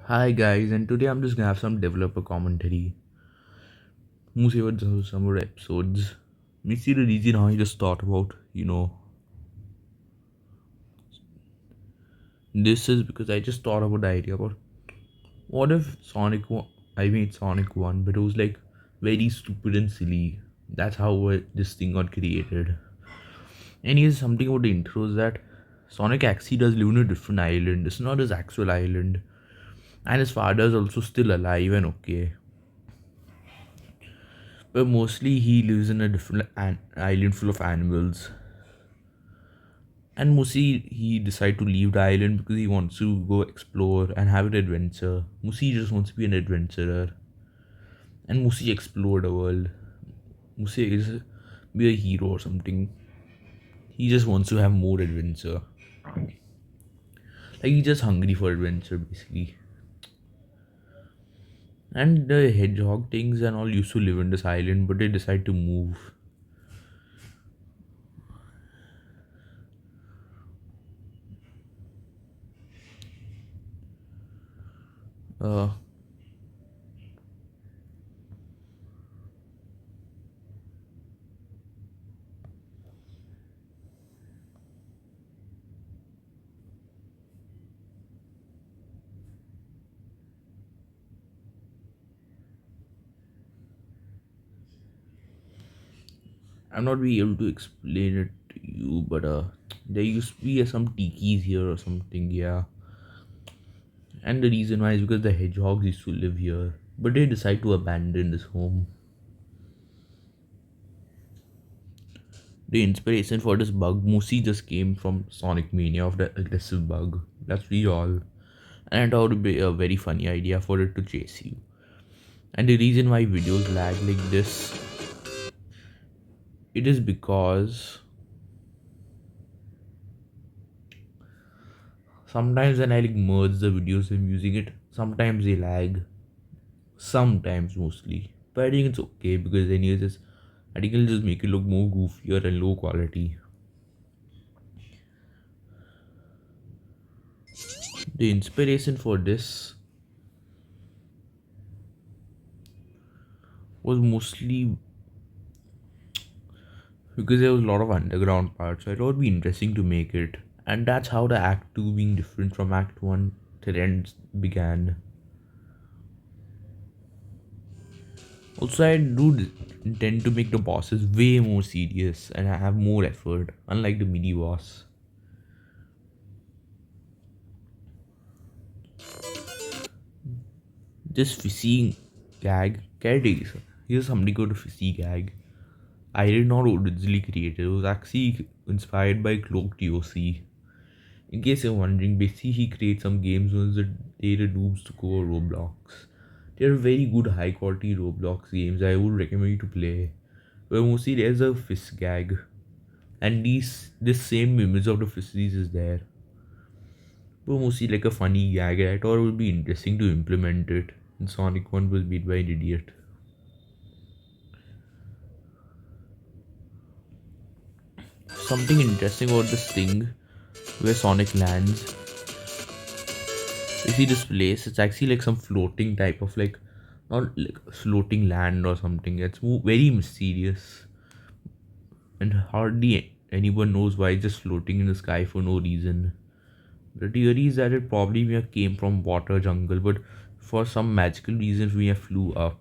Hi guys, and today I'm just gonna have some developer commentary. Mostly about some more episodes. Me see the reason how I just thought about, this is because I just thought about the idea about what if I made Sonic 1, but it was like very stupid and silly. That's how this thing got created. And here's something about the intro is that Sonic actually does live in a different island. It's not his actual island. And his father is also still alive and okay. But mostly he lives in a different island full of animals. And mostly he decided to leave the island because he wants to go explore and have an adventure. Musi just wants to be an adventurer. And Musi explore the world. Musi is be a hero or something. He just wants to have more adventure. Like he's just hungry for adventure basically. And the hedgehog things and all used to live in this island, but they decide to move. Uh, I'm not be able to explain it to you, but there used to be some tikis here or something, yeah. And the reason why is because the hedgehogs used to live here, but they decide to abandon this home. The inspiration for this bug Musi just came from Sonic Mania of the aggressive bug. That's really all. And I thought it would be a very funny idea for it to chase you. And the reason why videos lag like this, it is because sometimes when I like merge the videos I'm using it, sometimes they lag. Sometimes mostly. But I think it's okay because then you just I think it'll just make it look more goofier and low quality. The inspiration for this was mostly because there was a lot of underground parts, so I thought it would be interesting to make it. And that's how the Act 2 being different from Act 1 till end began. Also, I do intend to make the bosses way more serious and I have more effort, unlike the mini boss. This fishing gag, caretaker. Here's something called a fishing gag. I did not originally create it. It was actually inspired by Cloak TOC. In case you're wondering, basically he creates some games on the data dupes to go Roblox. They're very good high quality Roblox games I would recommend you to play. But mostly there's a fish gag. And this same image of the fishes is there. But mostly like a funny gag. I thought it would be interesting to implement it. And Sonic 1 was beat by an idiot. Something interesting about this thing where Sonic lands. You see this place, it's actually like some floating type of like not like floating land or something. It's very mysterious and hardly anyone knows why it's just floating in the sky for no reason. The theory is that it probably may have came from water jungle, but for some magical reasons we have flew up.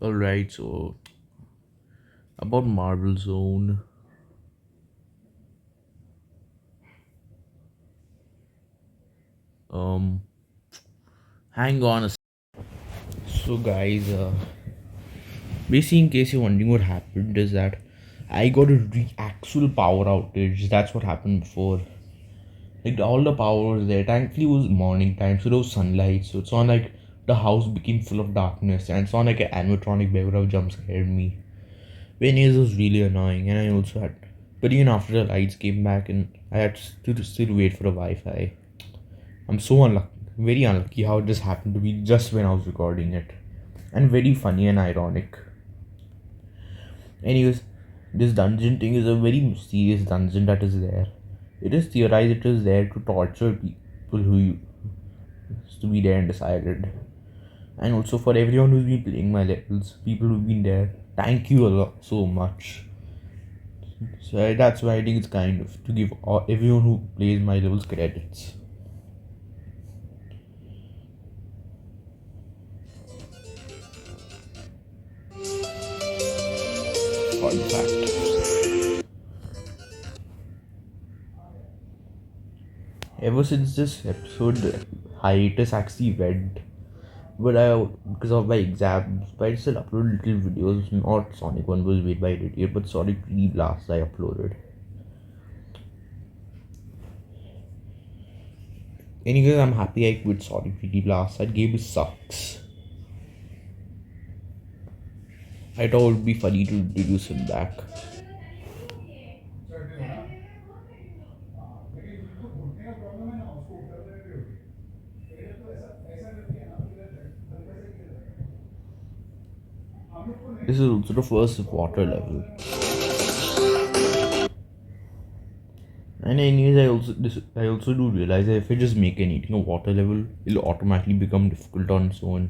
Alright, so about Marble Zone. Um hang on a so guys, basically in case you're wondering what happened is that I got a actual power outage. That's what happened before. Like all the power was there. Thankfully, it was morning time, so there was sunlight. So it's not like the house became full of darkness, and it's not like an animatronic bear would have jump scared me. Venice was really annoying, and I also had. But even after the lights came back, and I had to still wait for the Wi-Fi. I'm so unlucky. Very unlucky how this happened to be just when I was recording it. And very funny and ironic. Anyways, this dungeon thing is a very mysterious dungeon that is there. It is theorized it is there to torture people who used to be there and decided. And also for everyone who's been playing my levels, people who've been there, thank you a lot so much. So that's why I think it's kind of to give everyone who plays my levels credits. Fun fact. Ever since this episode, the hiatus actually went. But because of my exams, but I still upload little videos. Not Sonic 1 was made by Idiot, but Sonic 3 Blast I uploaded. Anyways, I'm happy I quit Sonic 3D Blast. That game sucks. I thought it would be funny to introduce him back. This is also the first water level. And anyways, I also do realize that if I just make anything a water level, it'll automatically become difficult on its own.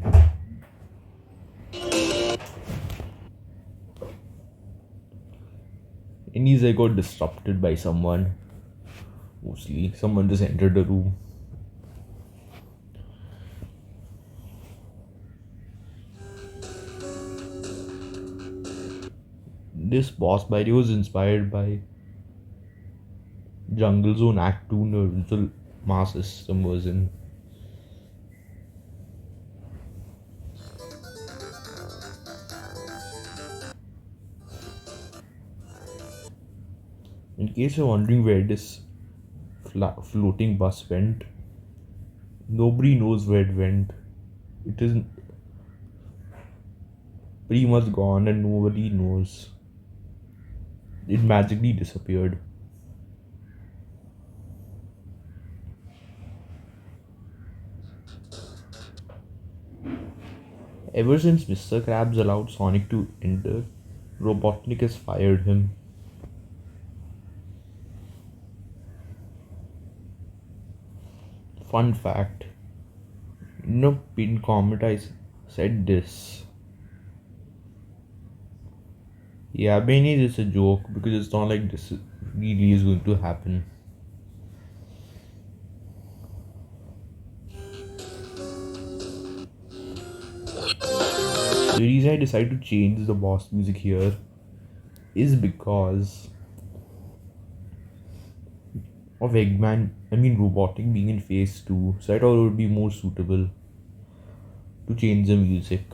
Anyways, I got disrupted by someone. Mostly, someone just entered the room. This boss by the way was inspired by Jungle Zone Act 2 the Master System version. In case you're wondering where this floating bus went, nobody knows where it went. It is pretty much gone and nobody knows. It magically disappeared. Ever since Mr. Krabs allowed Sonic to enter, Robotnik has fired him. Fun fact. In a pin comment I said this. Yeah, maybe it's a joke because it's not like this really is going to happen. The reason I decided to change the boss music here is because of Robotnik being in phase 2, so I thought it would be more suitable to change the music.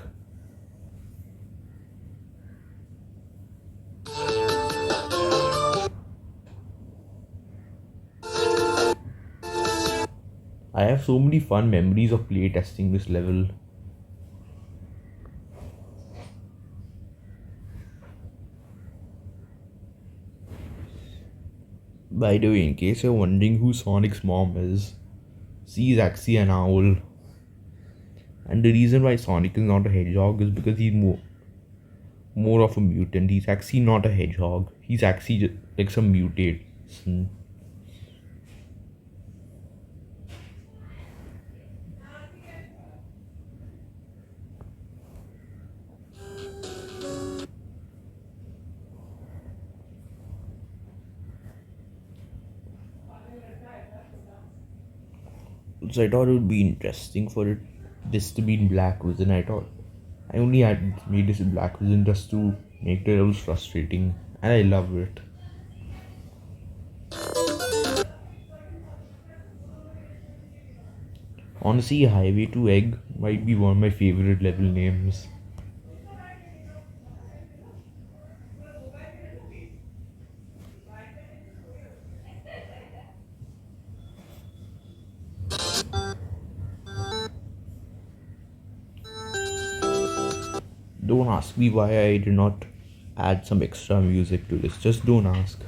I have so many fun memories of playtesting this level. By the way, in case you're wondering who Sonic's mom is, she is actually an owl. And the reason why Sonic is not a hedgehog is because he's more of a mutant. He's actually not a hedgehog. He's actually just like some mutation. So I thought it would be interesting for this to be in black vision. I only had made this in black vision just to make the levels frustrating, and I love it. Honestly, Highway to Egg might be one of my favorite level names. Don't ask me why I did not add some extra music to this. Just don't ask.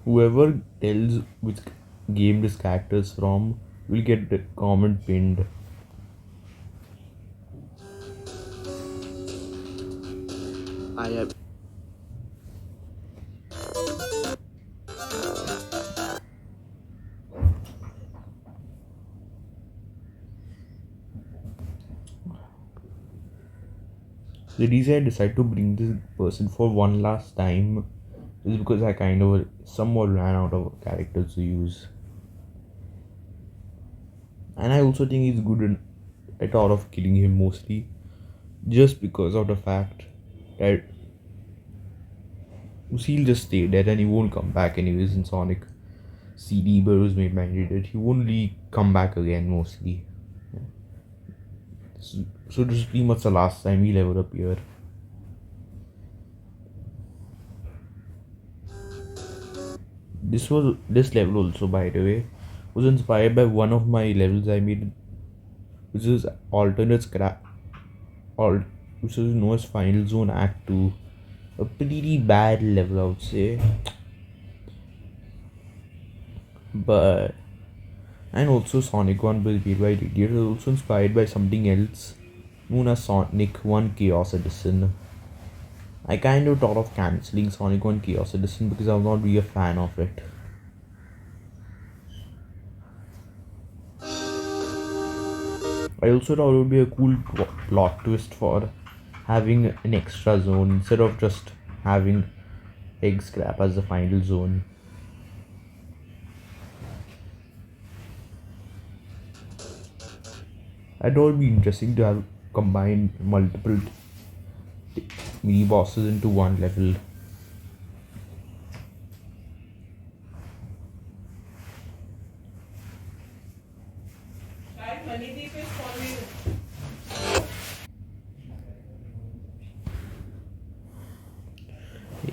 Whoever tells which game this character is from will get the comment pinned. I have. The reason I decided to bring this person for one last time is because I kind of somewhat ran out of characters to use. And I also think he's good I thought of killing him mostly just because of the fact that he'll just stay dead and he won't come back anyways in Sonic CD, but it was made by Reddit. He won't really come back again mostly. So this is pretty much the last time he'll ever appear. This level also, by the way, was inspired by one of my levels I made, which is alternate scrap, which is known as Final Zone Act 2. A pretty bad level, I would say. But and also Sonic 1 was made by Radiant is also inspired by something else known as Sonic 1 Chaos Edition. I kind of thought of cancelling Sonic 1 Chaos Edition because I was not really a fan of it. I also thought it would be a cool plot twist for having an extra zone instead of just having egg scrap as the final zone. I thought it would be interesting to have combined multiple mini bosses into one level.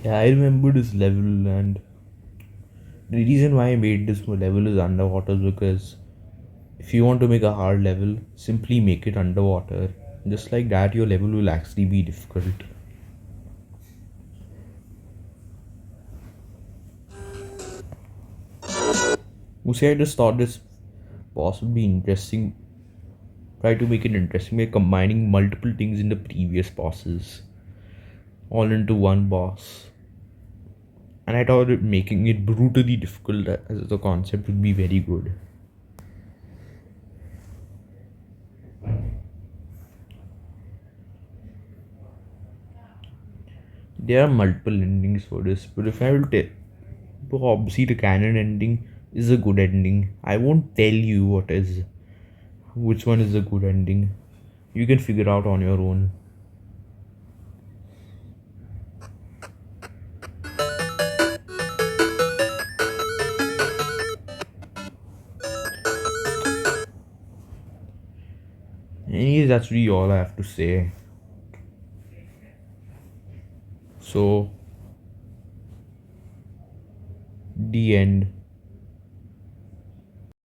Yeah, I remember this level, and the reason why I made this level is underwater because if you want to make a hard level, simply make it underwater. Just like that, your level will actually be difficult. Mostly, I just thought this boss would be interesting. Try to make it interesting by combining multiple things in the previous bosses all into one boss. And I thought making it brutally difficult as a concept would be very good. There are multiple endings for this, but if I will tell, obviously the canon ending is a good ending. I won't tell you which one is a good ending. You can figure out on your own. Anyways, that's really all I have to say. So, the end.